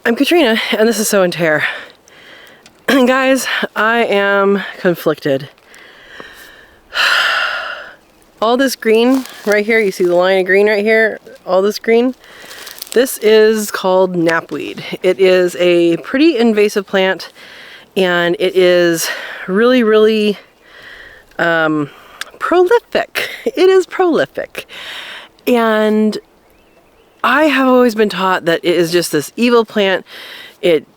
I'm Katrina, and this is Sow and Tare. And guys, I am conflicted. All this green right here, you see the line of green right here, all this green, this is called knapweed. It is a pretty invasive plant, and it is really, really prolific. It is prolific. And I have always been taught that it is just this evil plant. It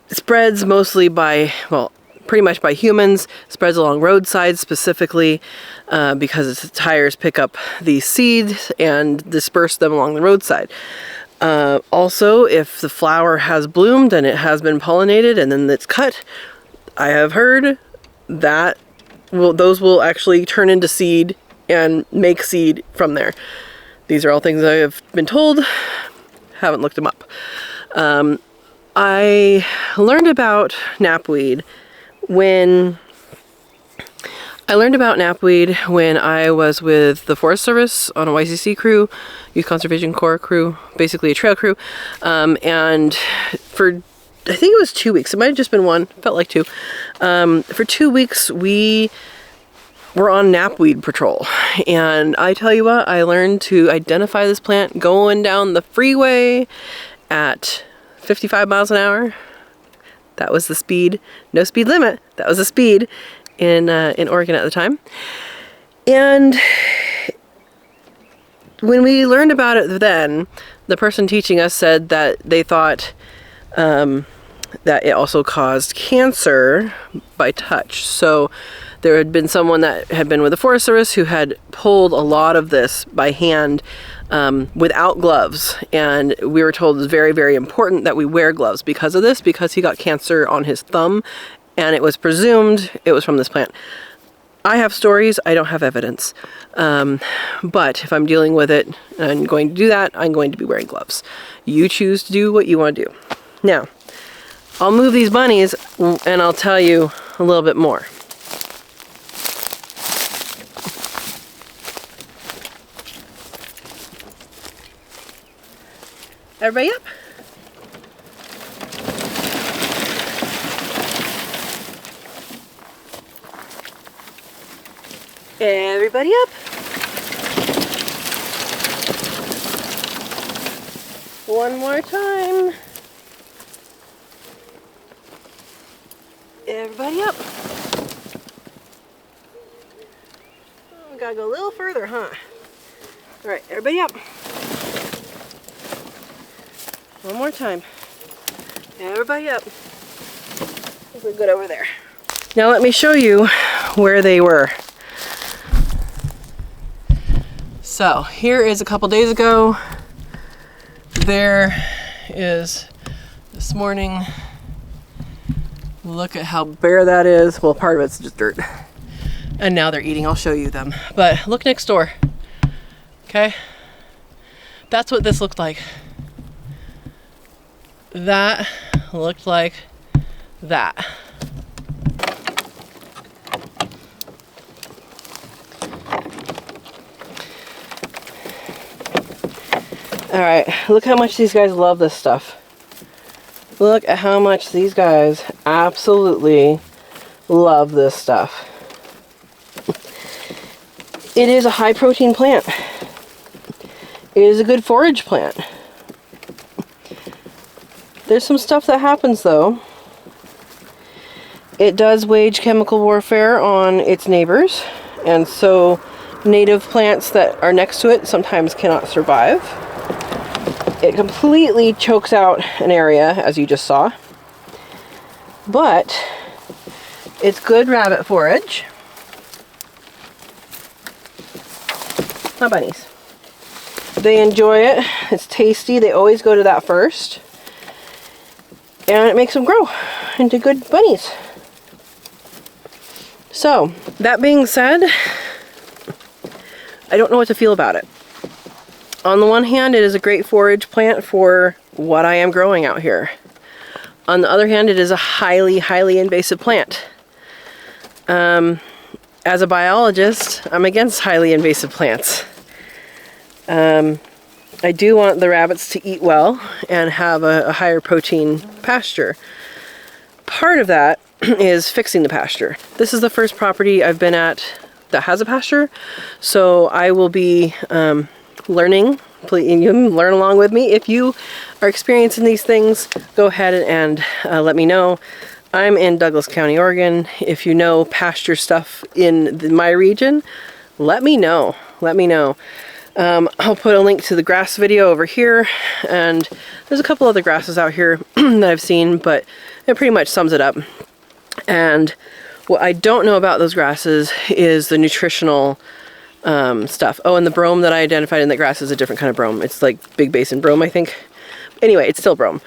spreads mostly by, well, pretty much by humans, spreads along roadsides specifically because its tires pick up these seeds and disperse them along the roadside. Also, if the flower has bloomed and it has been pollinated and then it's cut, I have heard that those will actually turn into seed and make seed from there. These are all things I have been told, haven't looked them up. I learned about knapweed when I was with the Forest Service on a YCC crew, Youth Conservation Corps crew, basically a trail crew. And for, I think it was 2 weeks, it might have just been one, felt like two. For 2 weeks, we were on knapweed patrol. And I tell you what, I learned to identify this plant going down the freeway at 55 miles an hour. That was the speed, no speed limit. That was the speed in Oregon at the time. And when we learned about it then, the person teaching us said that they thought that it also caused cancer by touch. So there had been someone that had been with the Forest Service who had pulled a lot of this by hand without gloves, and we were told it was very, very important that we wear gloves because of this, because he got cancer on his thumb, and it was presumed it was from this plant. I have stories, I don't have evidence, but if I'm dealing with it and I'm going to do that, I'm going to be wearing gloves. You choose to do what you want to do. Now, I'll move these bunnies and I'll tell you a little bit more. Everybody up? Everybody up? One more time. Everybody up. Oh, we gotta go a little further, huh? All right, everybody up. One more time. Everybody up. I think we're good over there. Now let me show you where they were. So here is a couple days ago. There is this morning. Look at how bare that is. Well, part of it's just dirt. And now they're eating. I'll show you them. But look next door. Okay? That's what this looked like. That looked like that. All right, look how much these guys love this stuff. Look at how much these guys absolutely love this stuff. It is a high protein plant. It is a good forage plant. There's some stuff that happens though. It does wage chemical warfare on its neighbors, and so native plants that are next to it sometimes cannot survive. It completely chokes out an area, as you just saw. But it's good rabbit forage. My bunnies. They enjoy it. It's tasty. They always go to that first. And it makes them grow into good bunnies. So, that being said, I don't know what to feel about it. On the one hand, it is a great forage plant for what I am growing out here. On the other hand, it is a highly, highly invasive plant. As a biologist, I'm against highly invasive plants. I do want the rabbits to eat well and have a higher protein pasture. Part of that is fixing the pasture. This is the first property I've been at that has a pasture, so I will be learning. Please, you can learn along with me. If you are experiencing these things, go ahead and let me know. I'm in Douglas County, Oregon. If you know pasture stuff in my region, let me know. Let me know. I'll put a link to the grass video over here, and there's a couple other grasses out here that I've seen, but it pretty much sums it up. And what I don't know about those grasses is the nutritional stuff. Oh, and the brome that I identified in the grass is a different kind of brome. It's like big basin brome, I think. Anyway, it's still brome.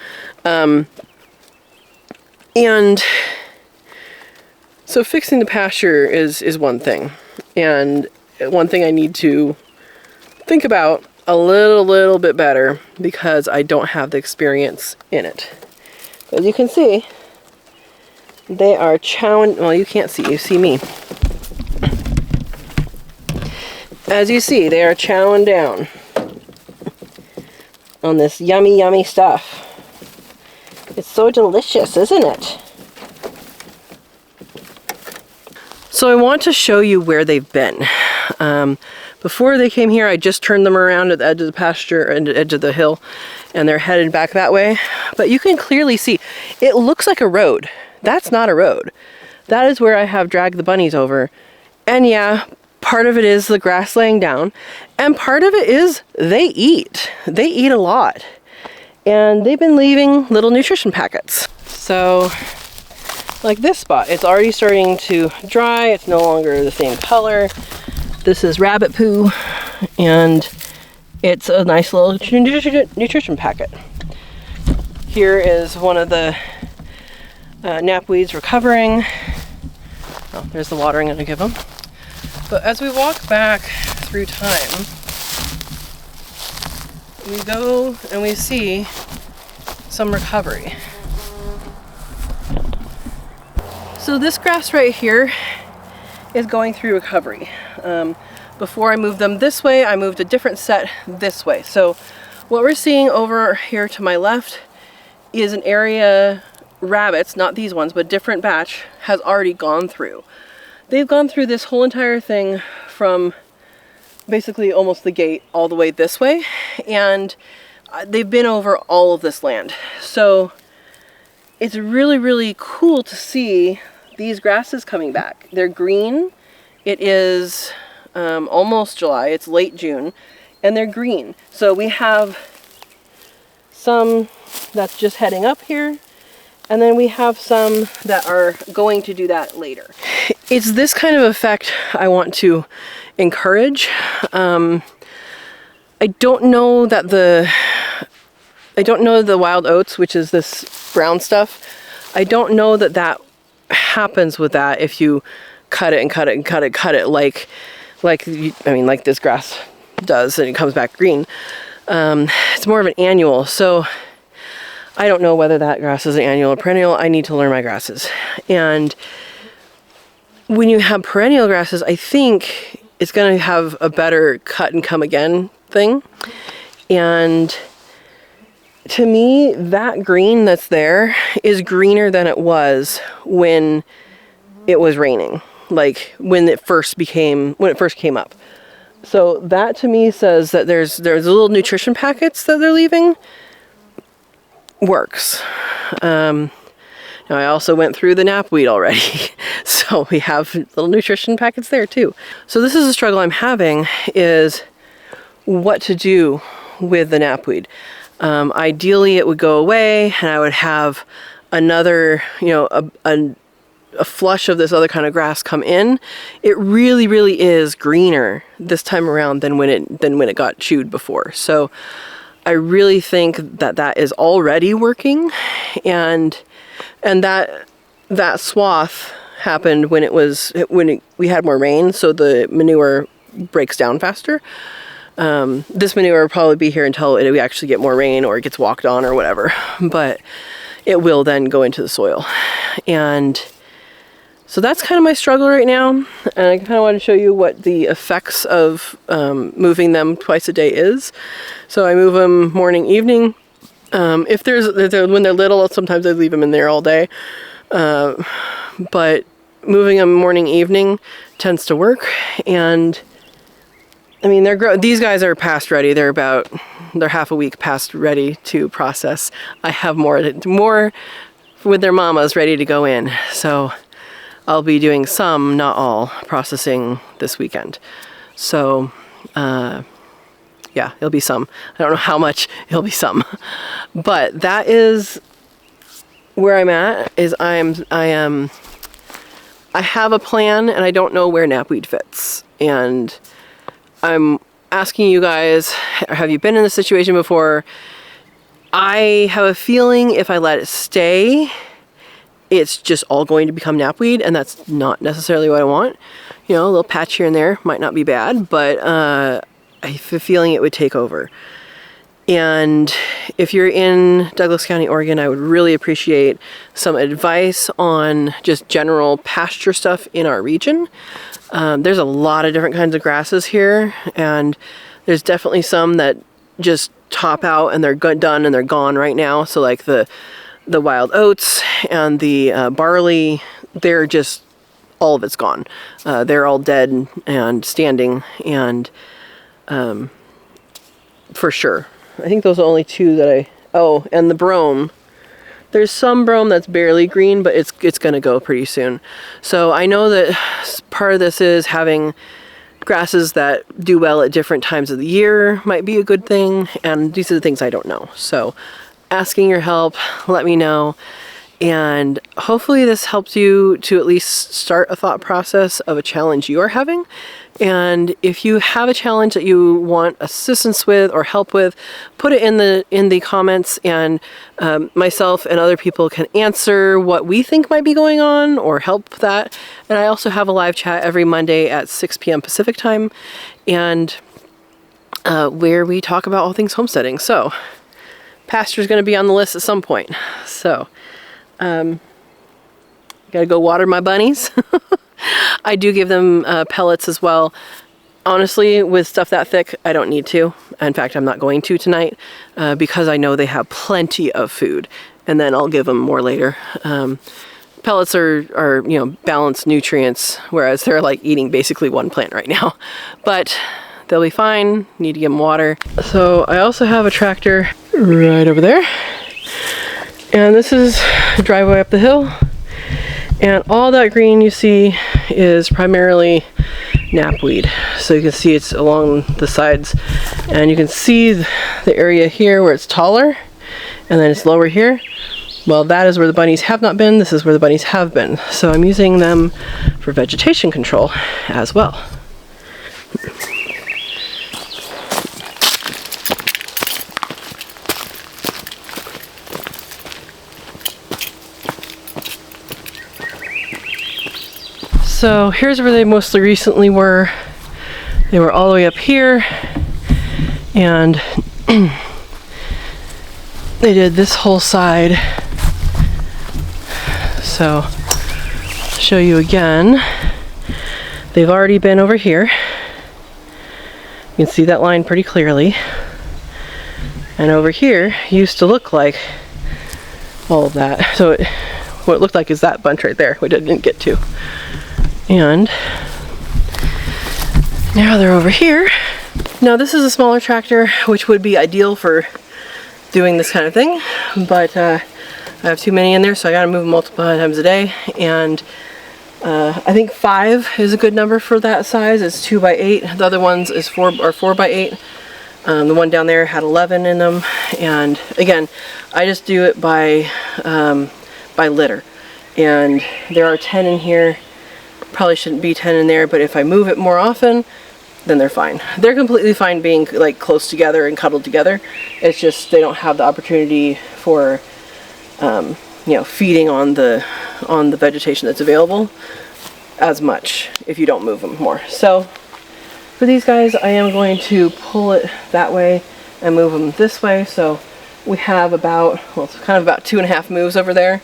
And so fixing the pasture is one thing. And one thing I need to think about a little bit better because I don't have the experience in it. As you can see, they are chowing, well, you can't see, you see me. As you see, they are chowing down on this yummy, yummy stuff. It's so delicious, isn't it? So I want to show you where they've been. Before they came here, I just turned them around at the edge of the pasture and the edge of the hill, and they're headed back that way. But you can clearly see, it looks like a road. That's not a road. That is where I have dragged the bunnies over. And yeah, part of it is the grass laying down, and part of it is they eat. They eat a lot. And they've been leaving little nutrition packets. So, like this spot, it's already starting to dry. It's no longer the same color. This is rabbit poo, and it's a nice little nutrition packet. Here is one of the knapweeds recovering. Oh, there's the water I'm going to give them. But as we walk back through time, we go and we see some recovery. So this grass right here is going through recovery. Before I moved them this way, I moved a different set this way. So what we're seeing over here to my left is an area rabbits, not these ones, but different batch, has already gone through. They've gone through this whole entire thing from basically almost the gate all the way this way, and they've been over all of this land. So it's really, really cool to see these grasses coming back. They're green. It is almost July. It's late June, and they're green. So we have some that's just heading up here, and then we have some that are going to do that later. It's this kind of effect I want to encourage. I don't know that the wild oats, which is this brown stuff, I don't know that that happens with that if you cut it and cut it and cut it like this grass does, and it comes back green. It's more of an annual, so I don't know whether that grass is an annual or perennial. I need to learn my grasses. And when you have perennial grasses, I think it's going to have a better cut and come again thing. And to me, that green that's there is greener than it was when it was raining, like when it first came up. So that to me says that there's little nutrition packets that they're leaving works. Now I also went through the knapweed already, so we have little nutrition packets there too. So this is a struggle I'm having, is what to do with the knapweed. Ideally it would go away and I would have another, a flush of this other kind of grass come in. It really, really is greener this time around than when it got chewed before. So I really think that is already working, and that swath happened when we had more rain, so the manure breaks down faster. This manure will probably be here until we actually get more rain or it gets walked on or whatever, but it will then go into the soil. And So that's kind of my struggle right now, and I kind of want to show you what the effects of moving them twice a day is. So I move them morning, evening. If when they're little, sometimes I leave them in there all day, but moving them morning, evening tends to work. And I mean, these guys are past ready. They're half a week past ready to process. I have more with their mamas ready to go in. So I'll be doing some, not all, processing this weekend. So, yeah, it'll be some. I don't know how much, it'll be some. But that is where I'm at, is I have a plan and I don't know where knapweed fits. And I'm asking you guys, have you been in this situation before? I have a feeling if I let it stay, it's just all going to become knapweed, and that's not necessarily what I want. You know, a little patch here and there might not be bad, but I have a feeling it would take over. And if you're in Douglas County, Oregon, I would really appreciate some advice on just general pasture stuff in our region. There's a lot of different kinds of grasses here, and there's definitely some that just top out and they're done and they're gone right now. So like the wild oats and the barley, they're just, all of it's gone. They're all dead and standing, and for sure. I think those are the only two that oh, and the brome. There's some brome that's barely green, but it's gonna go pretty soon. So I know that part of this is having grasses that do well at different times of the year might be a good thing, and these are the things I don't know. So asking your help, let me know, and hopefully this helps you to at least start a thought process of a challenge you are having. And if you have a challenge that you want assistance with or help with, put it in the comments, and myself and other people can answer what we think might be going on or help that. And I also have a live chat every Monday at 6 p.m. Pacific time, and where we talk about all things homesteading. So pasture is going to be on the list at some point. So gotta go water my bunnies. I do give them pellets as well. Honestly, with stuff that thick, I don't need to. In fact, I'm not going to tonight because I know they have plenty of food, and then I'll give them more later. Pellets are you know, balanced nutrients, whereas they're like eating basically one plant right now. But they'll be fine. Need to give them water. So I also have a tractor right over there, and this is the driveway up the hill. And all that green you see is primarily knapweed. So you can see it's along the sides, and you can see the area here where it's taller and then it's lower here. Well, that is where the bunnies have not been. This is where the bunnies have been. So I'm using them for vegetation control as well. So here's where they mostly recently were. They were all the way up here, and they did this whole side. So I'll show you again. They've already been over here. You can see that line pretty clearly. And over here used to look like all of that. So what it looked like is that bunch right there, which I didn't get to. And now they're over here. Now this is a smaller tractor, which would be ideal for doing this kind of thing, but I have too many in there, so I gotta move them multiple times a day. And I think 5 is a good number for that size. It's 2 by 8. The other ones is 4 by 8. The one down there had 11 in them, and again, I just do it by litter. And there are 10 in here. Probably shouldn't be 10 in there, but if I move it more often, then they're fine. They're completely fine being like close together and cuddled together. It's just they don't have the opportunity for you know, feeding on the vegetation that's available as much if you don't move them more. So for these guys, I am going to pull it that way and move them this way. So we have about, well, it's kind of about 2.5 moves over there.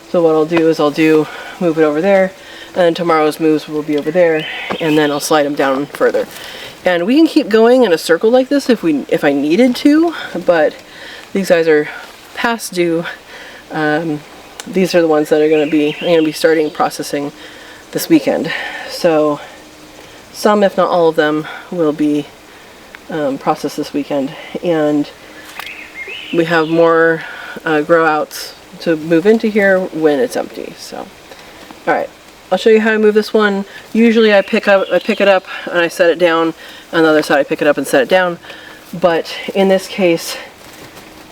So what I'll do is move it over there. and tomorrow's moves will be over there, and then I'll slide them down further. And we can keep going in a circle like this if I needed to, but these guys are past due. These are the ones that I'm going to be starting processing this weekend. So some, if not all of them, will be processed this weekend, and we have more grow outs to move into here when it's empty. So, all right, I'll show you how I move this one. Usually I pick it up and I set it down. On the other side I pick it up and set it down. But in this case,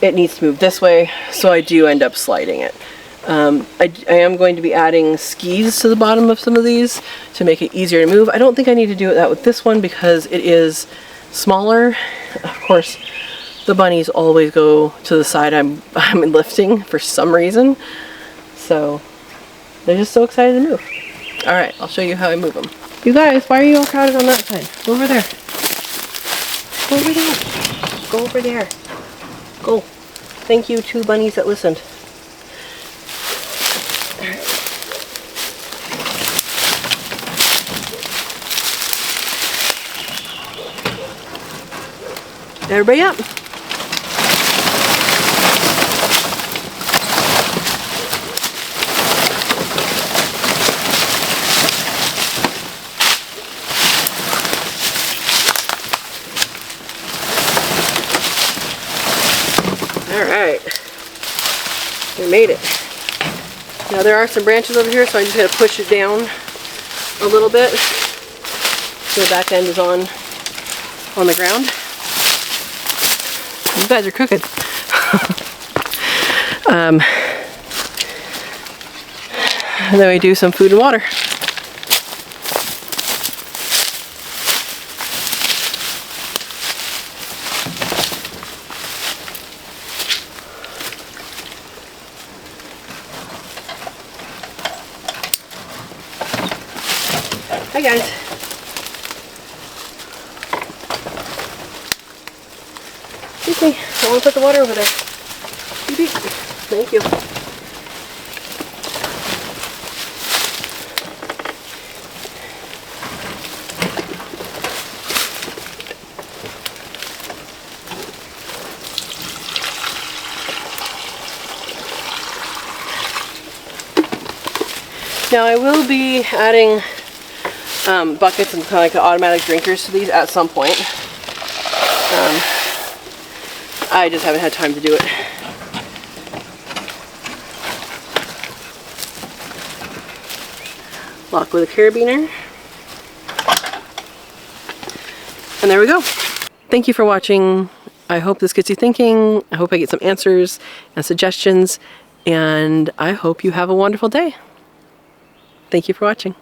it needs to move this way, so I do end up sliding it. I am going to be adding skis to the bottom of some of these to make it easier to move. I don't think I need to do that with this one because it is smaller. Of course, the bunnies always go to the side I'm lifting for some reason. So they're just so excited to move. All right, I'll show you how I move them. You guys, why are you all crowded on that side? Go over there. Go over there. Go over there. Go. Thank you, 2 bunnies that listened. All right. Everybody up. Alright, we made it. Now there are some branches over here, so I'm just going to push it down a little bit so the back end is on the ground. You guys are cooking. And then we do some food and water. Hi guys. Excuse me, I want to put the water over there. Thank you. Now I will be adding buckets and kind of like automatic drinkers to these at some point. I just haven't had time to do it. Lock with a carabiner. And there we go. Thank you for watching. I hope this gets you thinking. I hope I get some answers and suggestions. And I hope you have a wonderful day. Thank you for watching.